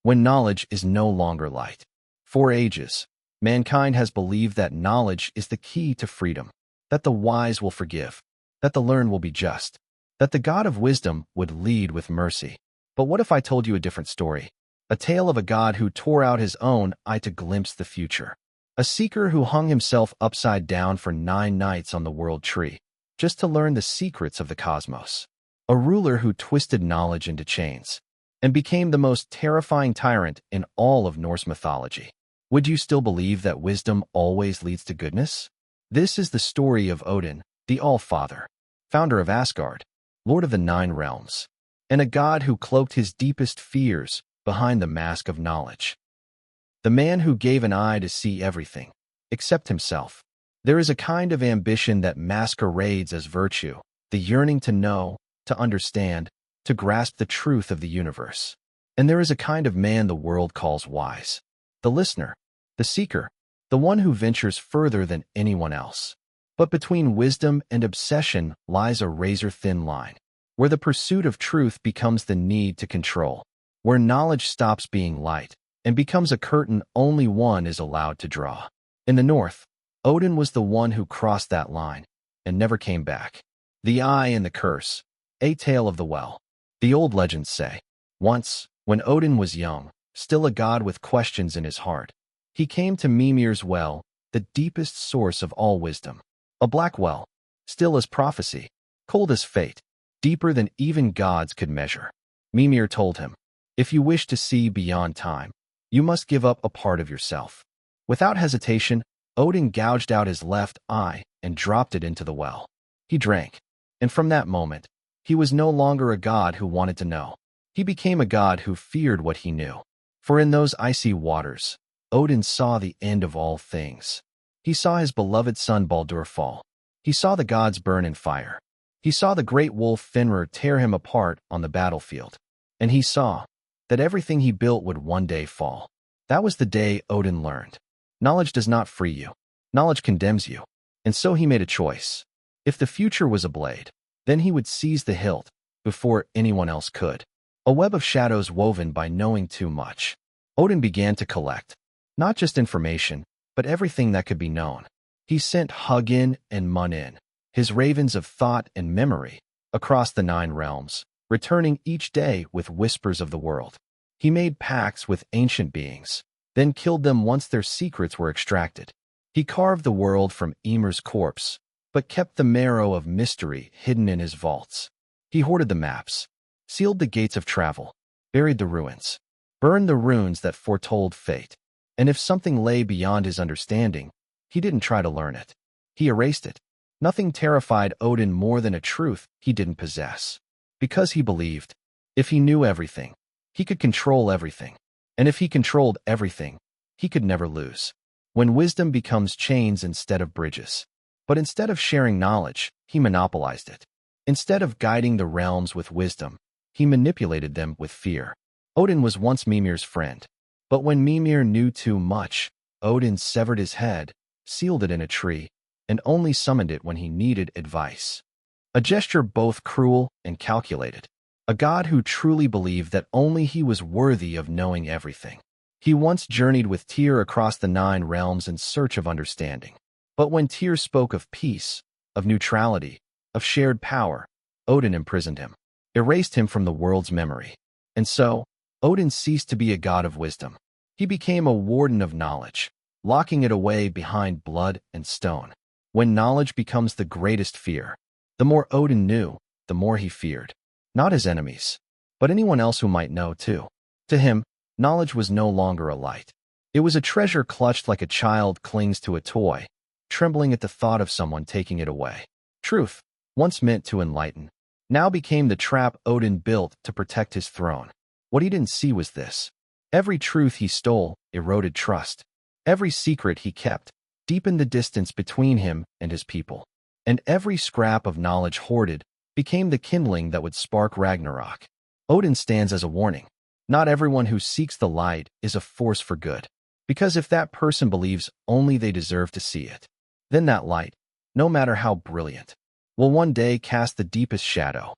when knowledge is no longer light. For ages, mankind has believed that knowledge is the key to freedom, that the wise will forgive, that the learned will be just, that the God of wisdom would lead with mercy. But what if I told you a different story? A tale of a god who tore out his own eye to glimpse the future. A seeker who hung himself upside down for 9 nights on the world tree, just to learn the secrets of the cosmos. A ruler who twisted knowledge into chains, and became the most terrifying tyrant in all of Norse mythology. Would you still believe that wisdom always leads to goodness? This is the story of Odin, the Allfather, founder of Asgard, lord of the 9 realms, and a god who cloaked his deepest fears behind the mask of knowledge. The man who gave an eye to see everything, except himself. There is a kind of ambition that masquerades as virtue, the yearning to know, to understand, to grasp the truth of the universe. And there is a kind of man the world calls wise, the listener, the seeker, the one who ventures further than anyone else. But between wisdom and obsession lies a razor-thin line, where the pursuit of truth becomes the need to control, where knowledge stops being light and becomes a curtain only one is allowed to draw. In the north, Odin was the one who crossed that line and never came back. The eye and the curse, a tale of the well. The old legends say, once, when Odin was young, still a god with questions in his heart, he came to Mimir's well, the deepest source of all wisdom. A black well, still as prophecy, cold as fate, deeper than even gods could measure. Mimir told him, if you wish to see beyond time, you must give up a part of yourself. Without hesitation, Odin gouged out his left eye and dropped it into the well. He drank, and from that moment, he was no longer a god who wanted to know. He became a god who feared what he knew. For in those icy waters, Odin saw the end of all things. He saw his beloved son Baldur fall. He saw the gods burn in fire. He saw the great wolf Fenrir tear him apart on the battlefield. And he saw that everything he built would one day fall. That was the day Odin learned. Knowledge does not free you. Knowledge condemns you. And so he made a choice. If the future was a blade, then he would seize the hilt before anyone else could. A web of shadows woven by knowing too much. Odin began to collect, not just information, but everything that could be known. He sent Hugin and Munin, his ravens of thought and memory, across the 9 realms, returning each day with whispers of the world. He made pacts with ancient beings, then killed them once their secrets were extracted. He carved the world from Ymir's corpse, but kept the marrow of mystery hidden in his vaults. He hoarded the maps, sealed the gates of travel, buried the ruins, burned the runes that foretold fate. And if something lay beyond his understanding, he didn't try to learn it. He erased it. Nothing terrified Odin more than a truth he didn't possess. Because he believed, if he knew everything, he could control everything. And if he controlled everything, he could never lose. When wisdom becomes chains instead of bridges. But instead of sharing knowledge, he monopolized it. Instead of guiding the realms with wisdom, he manipulated them with fear. Odin was once Mimir's friend. But when Mimir knew too much, Odin severed his head, sealed it in a tree, and only summoned it when he needed advice. A gesture both cruel and calculated. A god who truly believed that only he was worthy of knowing everything. He once journeyed with Tyr across the 9 realms in search of understanding. But when Tyr spoke of peace, of neutrality, of shared power, Odin imprisoned him, erased him from the world's memory. And so, Odin ceased to be a god of wisdom. He became a warden of knowledge, locking it away behind blood and stone. When knowledge becomes the greatest fear, the more Odin knew, the more he feared. Not his enemies, but anyone else who might know too. To him, knowledge was no longer a light. It was a treasure clutched like a child clings to a toy, trembling at the thought of someone taking it away. Truth, once meant to enlighten, now became the trap Odin built to protect his throne. What he didn't see was this. Every truth he stole eroded trust. Every secret he kept deepened the distance between him and his people. And every scrap of knowledge hoarded became the kindling that would spark Ragnarok. Odin stands as a warning. Not everyone who seeks the light is a force for good. Because if that person believes only they deserve to see it, then that light, no matter how brilliant, will one day cast the deepest shadow.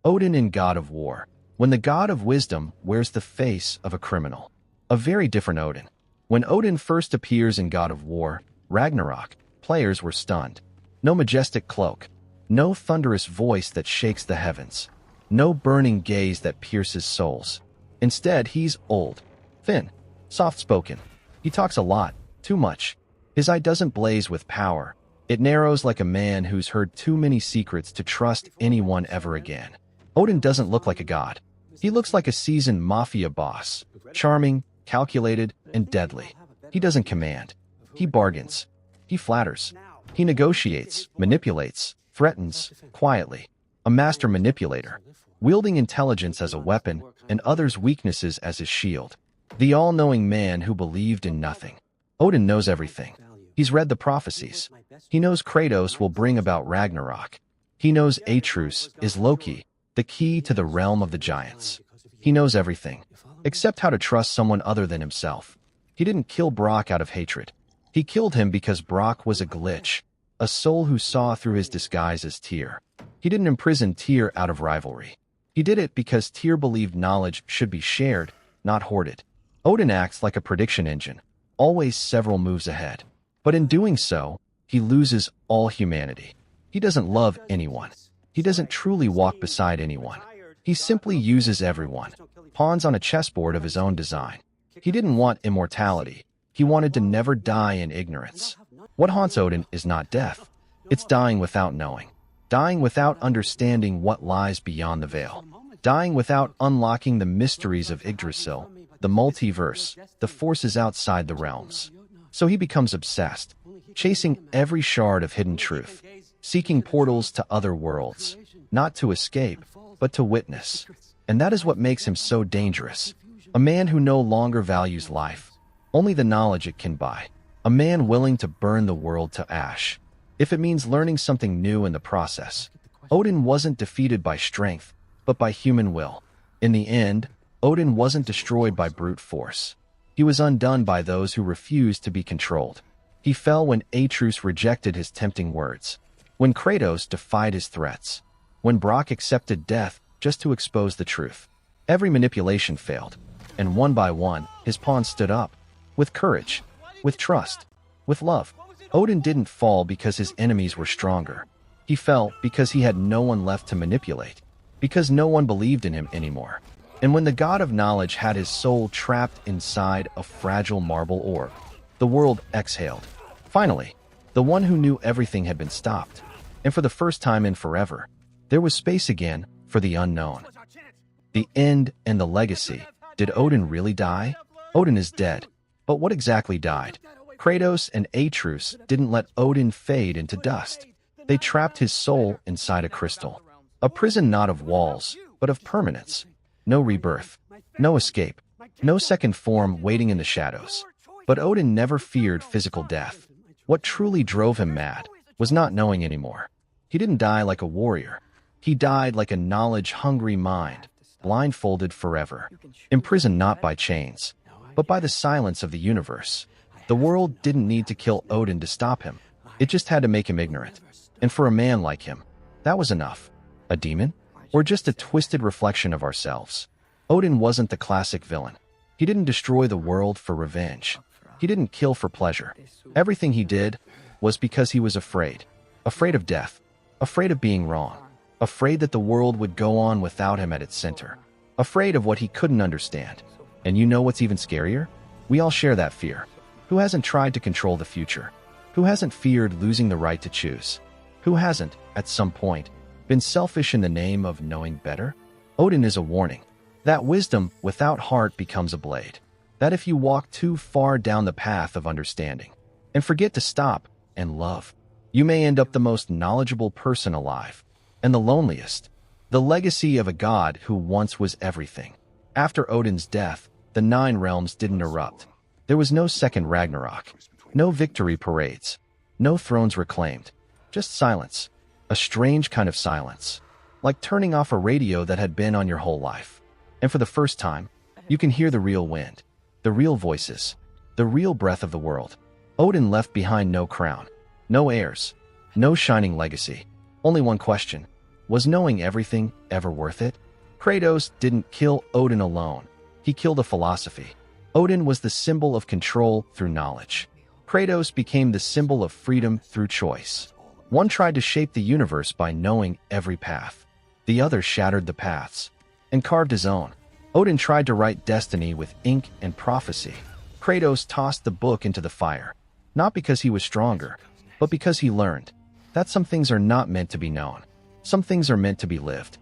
Odin in God of War. When the god of wisdom wears the face of a criminal. A very different Odin. When Odin first appears in God of War, Ragnarok, players were stunned. No majestic cloak. No thunderous voice that shakes the heavens. No burning gaze that pierces souls. Instead, he's old, thin, soft-spoken. He talks a lot, too much. His eye doesn't blaze with power. It narrows like a man who's heard too many secrets to trust anyone ever again. Odin doesn't look like a god. He looks like a seasoned mafia boss, charming, calculated, and deadly. He doesn't command. He bargains. He flatters. He negotiates, manipulates, threatens, quietly. A master manipulator, wielding intelligence as a weapon and others' weaknesses as his shield. The all-knowing man who believed in nothing. Odin knows everything. He's read the prophecies. He knows Kratos will bring about Ragnarok. He knows Atreus is Loki, the key to the realm of the giants. He knows everything, except how to trust someone other than himself. He didn't kill Brock out of hatred. He killed him because Brock was a glitch, a soul who saw through his disguise as Tyr. He didn't imprison Tyr out of rivalry. He did it because Tyr believed knowledge should be shared, not hoarded. Odin acts like a prediction engine, always several moves ahead. But in doing so, he loses all humanity. He doesn't love anyone. He doesn't truly walk beside anyone. He simply uses everyone, pawns on a chessboard of his own design. He didn't want immortality. He wanted to never die in ignorance. What haunts Odin is not death. It's dying without knowing. Dying without understanding what lies beyond the veil. Dying without unlocking the mysteries of Yggdrasil, the multiverse, the forces outside the realms. So he becomes obsessed, chasing every shard of hidden truth, seeking portals to other worlds, not to escape, but to witness. And that is what makes him so dangerous. A man who no longer values life, only the knowledge it can buy. A man willing to burn the world to ash, if it means learning something new in the process. Odin wasn't defeated by strength, but by human will. In the end, Odin wasn't destroyed by brute force. He was undone by those who refused to be controlled. He fell when Atreus rejected his tempting words, when Kratos defied his threats, when Brock accepted death just to expose the truth. Every manipulation failed, and one by one, his pawns stood up, with courage, with trust, with love. Odin didn't fall because his enemies were stronger. He fell because he had no one left to manipulate, because no one believed in him anymore. And when the god of knowledge had his soul trapped inside a fragile marble orb, the world exhaled. Finally, the one who knew everything had been stopped, and for the first time in forever, there was space again for the unknown. The end and the legacy. Did Odin really die? Odin is dead. But what exactly died? Kratos and Atreus didn't let Odin fade into dust. They trapped his soul inside a crystal. A prison not of walls, but of permanence. No rebirth, no escape, no second form waiting in the shadows. But Odin never feared physical death. What truly drove him mad was not knowing anymore. He didn't die like a warrior. He died like a knowledge-hungry mind, blindfolded forever, imprisoned not by chains, but by the silence of the universe. The world didn't need to kill Odin to stop him. It just had to make him ignorant. And for a man like him, that was enough. A demon? Or just a twisted reflection of ourselves? Odin wasn't the classic villain. He didn't destroy the world for revenge. He didn't kill for pleasure. Everything he did was because he was afraid. Afraid of death. Afraid of being wrong. Afraid that the world would go on without him at its center. Afraid of what he couldn't understand. And you know what's even scarier? We all share that fear. Who hasn't tried to control the future? Who hasn't feared losing the right to choose? Who hasn't, at some point, been selfish in the name of knowing better? Odin is a warning. That wisdom without heart becomes a blade. That if you walk too far down the path of understanding and forget to stop and love, you may end up the most knowledgeable person alive and the loneliest. The legacy of a god who once was everything. After Odin's death, the 9 realms didn't erupt. There was no second Ragnarok, no victory parades, no thrones reclaimed, just silence, a strange kind of silence, like turning off a radio that had been on your whole life. And for the first time, you can hear the real wind, the real voices, the real breath of the world. Odin left behind no crown, no heirs, no shining legacy. Only one question: was knowing everything ever worth it? Kratos didn't kill Odin alone. He killed a philosophy. Odin was the symbol of control through knowledge. Kratos became the symbol of freedom through choice. One tried to shape the universe by knowing every path. The other shattered the paths and carved his own. Odin tried to write destiny with ink and prophecy. Kratos tossed the book into the fire, not because he was stronger, but because he learned that some things are not meant to be known. Some things are meant to be lived.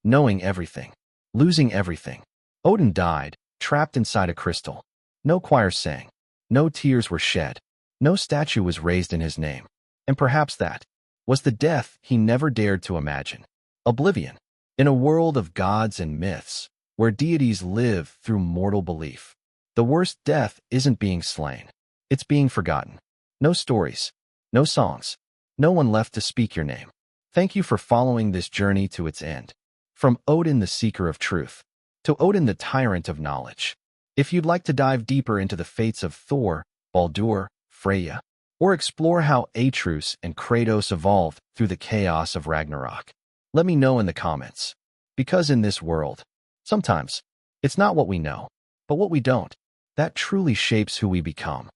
Knowing everything, losing everything. Odin died, trapped inside a crystal. No choir sang. No tears were shed. No statue was raised in his name. And perhaps that was the death he never dared to imagine. Oblivion. In a world of gods and myths, where deities live through mortal belief, the worst death isn't being slain. It's being forgotten. No stories. No songs. No one left to speak your name. Thank you for following this journey to its end. From Odin, the seeker of truth, to Odin, the tyrant of knowledge. If you'd like to dive deeper into the fates of Thor, Baldur, Freya, or explore how Atreus and Kratos evolved through the chaos of Ragnarok, let me know in the comments. Because in this world, sometimes, it's not what we know, but what we don't, that truly shapes who we become.